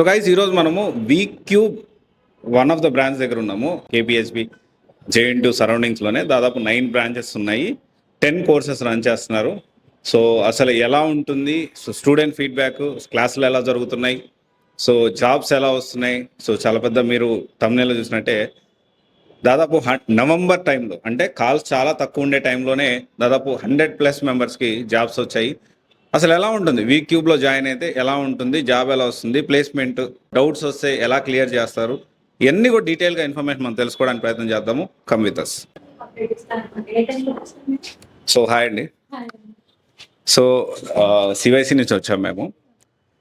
So guys ఈరోజు మనము week cube one of the branch దగ్గర ఉన్నాము. కేపీహెచ్బి జేఎన్2 సరౌండింగ్స్లోనే దాదాపు 9 బ్రాంచెస్ ఉన్నాయి. 10 కోర్సెస్ రన్ చేస్తున్నారు. సో అసలు ఎలా ఉంటుంది, సో స్టూడెంట్ ఫీడ్బ్యాక్, క్లాసులు ఎలా జరుగుతున్నాయి, సో జాబ్స్ ఎలా వస్తున్నాయి. సో చాలా పెద్ద మీరు తమ్నేలో చూసినట్టే దాదాపు నవంబర్ టైంలో, అంటే కాల్స్ చాలా తక్కువ ఉండే టైంలోనే దాదాపు 100+ మెంబర్స్కి జాబ్స్ వచ్చాయి. అసలు ఎలా ఉంటుంది వీక్ క్యూబ్లో జాయిన్ అయితే ఎలా ఉంటుంది, జాబ్ ఎలా వస్తుంది, ప్లేస్మెంట్, డౌట్స్ వస్తే ఎలా క్లియర్ చేస్తారు, ఇవన్నీ కూడా డీటెయిల్గా ఇన్ఫర్మేషన్ మనం తెలుసుకోవడానికి ప్రయత్నం చేద్దాము. Come with us. So hi అండి. సో సివైసి నుంచి వచ్చాము మేము.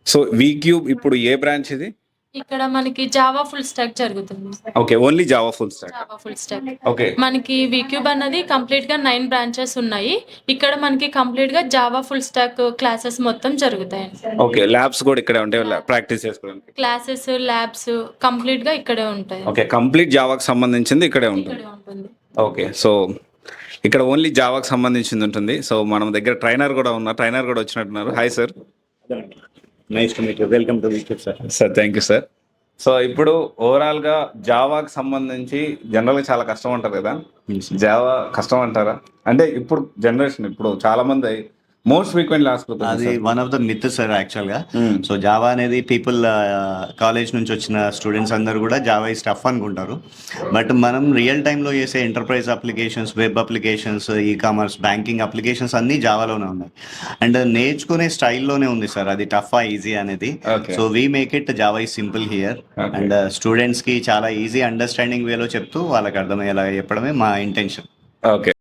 సో వీక్ క్యూబ్ ఇప్పుడు ఏ బ్రాంచ్ ఇది? ఇక్కడ మనకి జావా ఫుల్ స్టాక్ జరుగుతుంది. Okay, only Java full stock. Java full stock. Okay, మనకి వీక్యూబ్ అన్నది కంప్లీట్ గా 9 బ్రాంచెస్ ఉన్నాయి. ఇక్కడ మనకి కంప్లీట్ గా జావా ఫుల్ స్టాక్ క్లాసెస్ మొత్తం జరుగుతాయి. ఓకే, ల్యాబ్స్ కూడా ఇక్కడే ఉంటాయి, ప్రాక్టీస్ చేసుకోవడానికి. క్లాసెస్, ల్యాబ్స్ కంప్లీట్ గా ఇక్కడే ఉంటాయి. ఓకే, కంప్లీట్ జావాకి సంబంధించింది ఇక్కడే ఉంటుంది. ఓకే, సో ఇక్కడ ఓన్లీ జావాకి సంబంధించింది ఉంటుంది. సో మనం దగ్గర ట్రైనర్ కూడా ఉన్నారు, ట్రైనర్ కూడా వచ్చినట్టున్నారు. Hi sir. Nice to meet you. Welcome to VCube sir. Sir thank you sir. So ఇప్పుడు ఓవరాల్గా జావాకి సంబంధించి జనరల్గా చాలా కష్టం అంటారు కదా, జావా కష్టం అంటారా? అంటే ఇప్పుడు జనరేషన్, ఇప్పుడు చాలా మంది మోస్ట్ ఫ్రీక్వెంట్లీ ఆస్క్ అది one of the myth sir యాక్చువల్గా. సో జావా అనేది పీపుల్ కాలేజ్ నుంచి వచ్చిన స్టూడెంట్స్ అందరూ కూడా జావా ఈ స్టఫ్ అనుకుంటారు. బట్ మనం రియల్ టైంలో చేసే enterprise applications, web applications, e commerce, banking applications అన్నీ జావాలోనే ఉన్నాయి. అండ్ నేర్చుకునే స్టైల్లోనే ఉంది సార్ అది టఫా ఈజీ అనేది. So we make it Java ఈ సింపుల్ హియర్. అండ్ స్టూడెంట్స్కి చాలా ఈజీ అండర్స్టాండింగ్ వేలో చెప్తూ వాళ్ళకి అర్థమయ్యేలా చెప్పడమే మా ఇంటెన్షన్. ఓకే,